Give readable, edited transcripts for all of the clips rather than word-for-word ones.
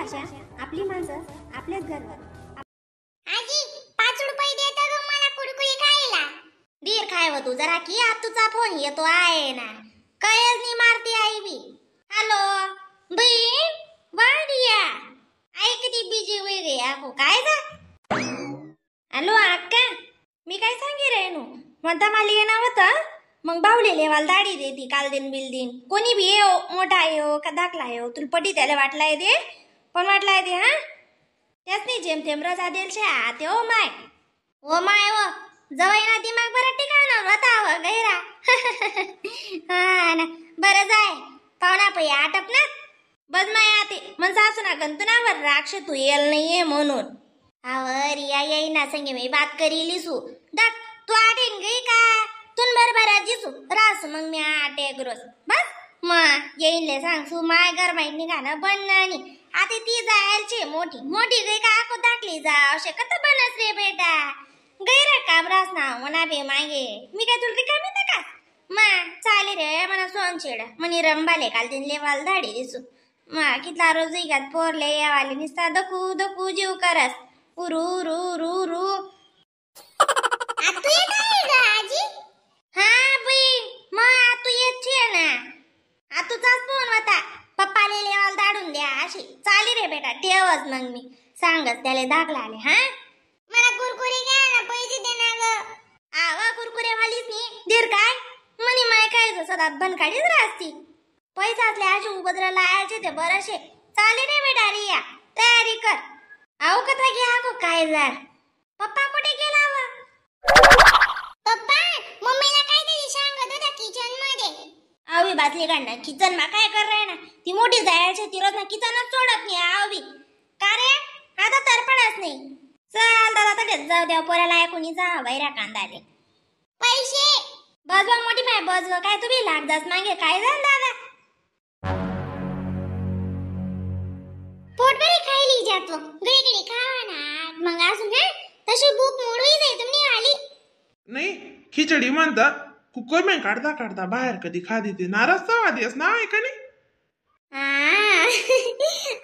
भाषा, आपली माणसं, आपलेच घर. आजी 5 रुपये देता ग मला कुरकुरी खायला. दीर खायव तू जरा की तुझा फोन येतो आहे ना. कयच नाही मारती आई बी. हॅलो बहीण वाडिया ऐकती बिजी वेगळी आको काय जा. हॅलो अक्का मी काय सांगे रेनू म्हणता मला येणार होतं मग बावलेले वाल दाढी देती काल दिन बिल दिन कोणी भी येऊ मोठा येऊ का दाखला येऊ तुला पटी त्याला वाटलाय दे पण वाटलाय दे हा त्याच नाही जेमतेम रजा देल शे आते ओ माय ओ जवाई ना दिमाग बरं ठिकाण बताव गैरा. हा ना बरं जाय पाहुणा पै आटप ना बदमाय आते मन सासू ना गंतुनावर राक्ष तू येल नाहीये म्हणून. आवर या येई ना संगे मी बात करी लिसू दाख तू आटेन गई का तुन बरोबर जिसू रासू मग मी आटे ग्रोस बस मग येईनले सांगसू माय घर माहित निघाणं बनणी आता ती जायलची मोठी मोठी गई का आको दाखली जा शकत बनस रे बेटा गैरा काबरास ना मना बे मागे मी काय तुला रिकामी ना का मा चाले रे मना सोनचेड मनी रंबाले काल दिन लेवाल धाडी दिसू मा कितला रोज इगात पोरले यावाले निस्ता दकू दकू जीव करस उरू उरू उरू उरू. आतू येत आहे ग आजी. हा बाई मग आतू येत छे ना आतूचाच फोन होता पप्पाले लेवाल दाडून द्या अशी चाली रे बेटा ठेवच मग मी सांगच त्याला दाखला आले. हा मला कुरकुरे घ्या ना पैसे दे ना ग. आवा कुरकुरे वालीच नी दीर काय मनी माय काय सदा बन काढीच राहती पैसा असले अशी उबद्र लायाचे ते बरशे चाले रे बेटा रिया तयारी कर. आऊ कथा घ्या गो काय जार पप्पा कुठे गेला व. पप्पा मम्मीला काहीतरी सांगत होता किचन मध्ये. आवी बातली काढणार किचन मा काय कर राय ना ती मोठी जायची ती रोज ना किचनच सोडत नाही आवी का रे आता तरपडच नाही. चल दादा तडेच जाऊ द्या पोराला ऐकून जा वैरा कांदाले पैसे बजवा मोठी माय बजवा काय तुम्ही लाग जास मागे काय झालं दादा पोट बरी खायली जातो गईगडी खावा ना मग अजून हा तशी भूक मोडूही जाई तुम्ही आली नाही खिचडी म्हणता कुकर में काढता काढता बाहेर कधी खादी ते नाराज वादी ना आहे का नाही.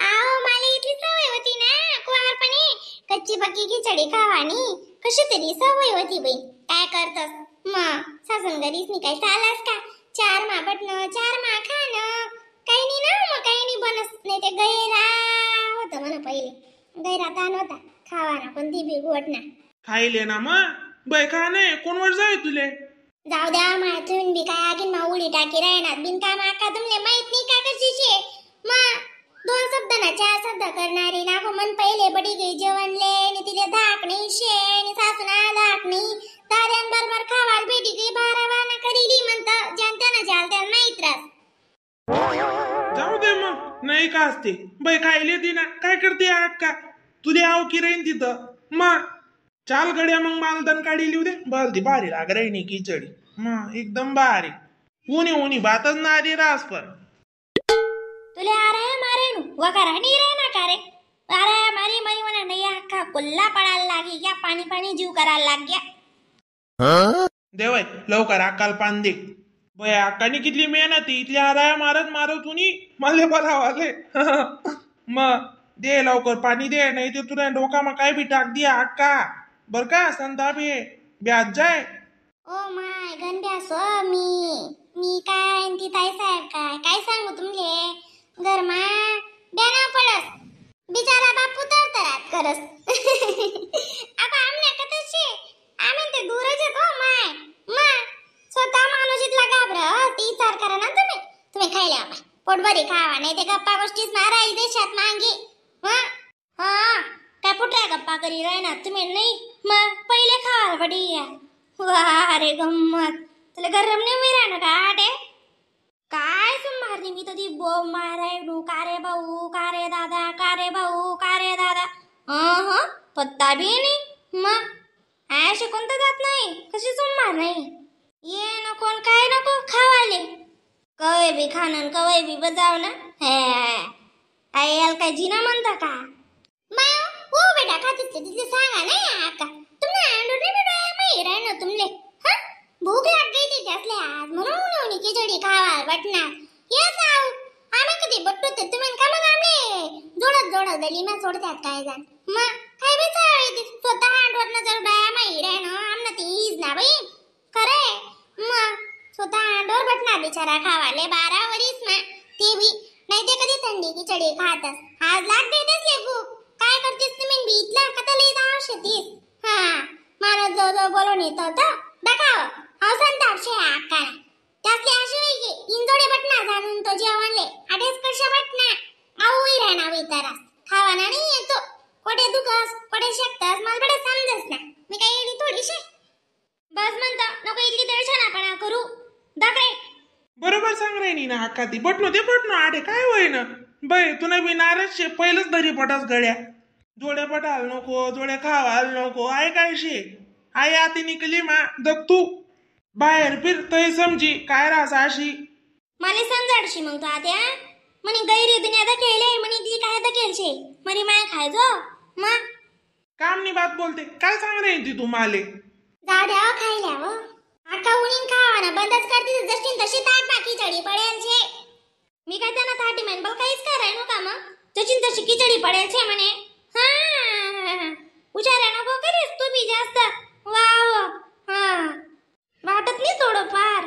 आओ मला इतली सवय होती ना कुवारपणे कच्ची पक्की खिचडी खावानी कशी तरी सवय होती बाई काय करतस मग सासून घरीच नाही काय चालस का 4 मा बटणं 4 मा खाणं काही नाही ना मग काही नाही बनस नाही ते गैरा होतं म्हणा पहिले गैरा ताण होता खावाना पण ती बी गोट ना खायले ना मग बाय का नाही कोणवर जाय तुले जाऊ द्या माथून बी काय आगीन मा उडी टाकी राहणार बिन का माका तुमले माहित नाही का कशी शे मा 2 शब्द ना 4 शब्द करणारी नाको मन पहिले बडी गई जेवणले नि तिले धाक नाही शे नि सासूना धाक नाही दाद्यान बरोबर खावाल भेटी गई 12 वाना करीली म्हणता जनताना चालत्या नाही त्रास. जाऊ दे मग नाही का असते बाई खायले ती ना काय करते अक्का तुले आव की राहीन तिथं मग चाल गड्या मग मालदन काढी लिहू दे बलती भारी लाग राहिनी खिचडी मग एकदम भारी उनी उनी बातच ना आली रास पण तुले आ रहा है मारे नु वकरा नहीं रहना कारे आ रहा है मारी मरी मना नहीं अक्का कुल्ला पडायला लागी क्या पाणी पाणी जीव करायला लाग गया. देवाय लवकर अक्काल पान दे बय अक्कानी कितली मेहनत इथली आराया मारत मारत उनी मले बोलावाले. मग दे लवकर पाणी दे नाही ते तुला डोका मग काय बी टाक दिया अक्का बर का संताप ये ब्याज जाय. ओ माय गंड्या मी काय ती ताई साहेब काय सांगू तुमले घरमा बेना पडस बिचारा बापू तरतरात करस. आता आमने कतशे आम्ही ते दूरच येतो माय मग स्वतः माणूस इतला घाबरा ती विचार करा ना तुम्ही खायला पोटभरी खावा नाही ते गप्पा गोष्टीच माराई देशात मागे. हा काय पुटऱ्या गप्पा करी राहणार तुम्ही नाही मग पहिले खावा बडी वा रे गम्मत तुला गरम नाही मी राहणार का आटे काय मारली मी तर ती बोम माराय कारे दादा कारे भाऊ कारे दादा पत्ता बी नाही मग आय कोणतं जात नाही कशी मार नाही ये नको काय नको खावाले कवे बी खाणं कवे बी बजाव ना हे आयल काय जिना म्हणता का माय हो बेटा खातीच तिथे सांगा नाही आका तुमने अंडर नाही बेटा माही राहणं तुमले हा भूक लाग गई थी त्यासले आज म्हणून खिचडी खावा बटणार येस आऊ आम्ही कधी बट्टू ते तुम्ही का मग आम्ही जोडत बदली ना सोडतात काय जण मग काय बेचाळी स्वतः अंडवरनं जर डाया माही रे ना आमना ती हीज ना बाई खरे मग स्वतः अंडवर बटना बिचारा खावाले 12 वरीस ना ते बी नाही ते कधी थंडी खिचडी खातस आज लाग देतेस ले भूक काय करतेस तुम्ही बी इथला कतली दाव शेतीस हा माणूस जो जो बोलून येतो तर दाखव हौसन तापशे आका त्यातले असे वेगळे इंजोडे बटना जाणून तो जेवणले अडेच कशा बटना आऊई राहणार विचारा खावाना नाही येतो कोठे दुखस कोठे शकतास मला बडे समजस ना मी काही येडी थोडीशी बस म्हणतो नको इथली दर्शनापणा करू दाखरे बरोबर सांग रे नी ना अक्का ती बटनो ते बटनो आडे काय होय ना बाई तुला बी नाराज शे पहिलंच धरी पटास गड्या जोड्या पटाल नको जोड्या खावाल नको आय काय शे आई आती निकली मा दग तू बाहेर फिर तय समजी काय रास अशी मला समजाडशी मग तू आत्या म्हणे गैरी दुनिया दखेले म्हणे ती काय दखेलशे मरी माय खायचो मग काम नी बात बोलते काय सांग रे ती तू माले जाऊ द्या खायल्या हो आका उनीन खावाना बंदच करते जशीन तशी ताट बाकी खिचडी पडेल छे मी काय त्यांना ताटी मेन बल काहीच कराय नो का मग जशीन तशी खिचडी पडेल छे म्हणे हा उचारा नको करीस तू बी जास्त वाव हा वाटत नाही थोडं फार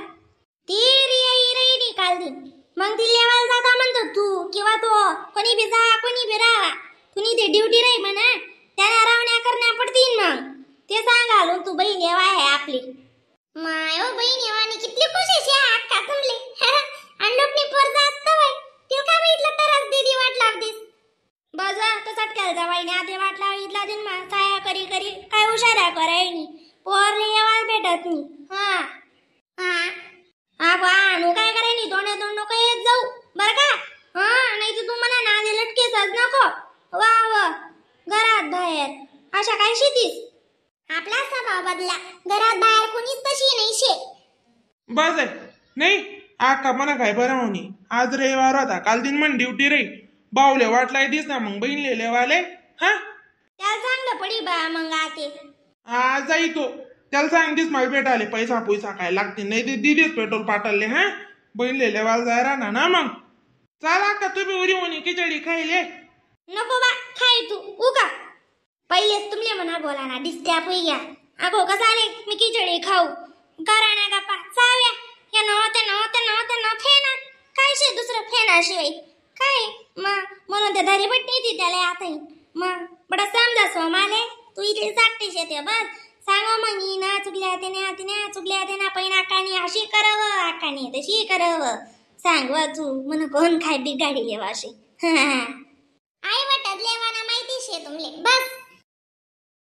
ती रियाई काल दिन मग ती लेवायला जाता म्हणतो तू किंवा तो कोणी बी जा कोणी बी राहा कुणी ते ड्युटी राही म्हणा त्याला रावण्या करण्या पडतील मग ते सांग घालून तू बहीण येवा आहे आपली मायो बहीण येवानी किती खुशी शे अक्का तुमले अंडोपनी पोर जास्त वय तिला का भेटलं तरच दीदी वाट लावतीस बजा तो सटकाल जवाईने आधी वाट लावितला दिन मा साया करी करी काय हुशारा करायनी पोरले येवाल भेटत नाही हा हा आगो आणू काय करायनी दोन्ही दोन नको येत जाऊ बर का हा नाही तर तू मला नादे लटकेसच नको वा वा घरात बाहेर अशा काय शेतीस आपला स्वभाव बदला घरात बाहेर कोणीच तशी नाही शे बस आहे नाही आका मना काय बरं होणी आज रविवार होता काल दिन मन ड्युटी रे बावले वाटलाय दिस ना मग बहीण लेवाले हा त्याला चांगलं पडी बा मग आते आज जाई तो त्याला सांग दिस मला भेटाले पैसा काय लागते नाही ते दिदीच पेट्रोल पाटलले हा बहीण लेवाल जायरा ना मग चाला का तुम्ही उरी होणी खिचडी खायले नको बा खाय तू उगा पहिलेच तुमले म्हणा बोला ना डिस्टॅप होई घ्या अगो कसाले मी खिचडी खाऊ घराणा गप्पा चाव्या या न फेना काय शे दुसरं फेनाशिवाय काय म्हणून ते धरी पट्टी ती त्याला आता मग बडा समजा सो माले तू इथे साठते शेते बस सांगो मग ना चुकल्या ते ना पैना आकानी अशी करावं आकानी तशी करावं सांग तू म्हण कोण काय बिगाडी लेवा अशी आई वाटत लेवाना माहिती शे तुमले बस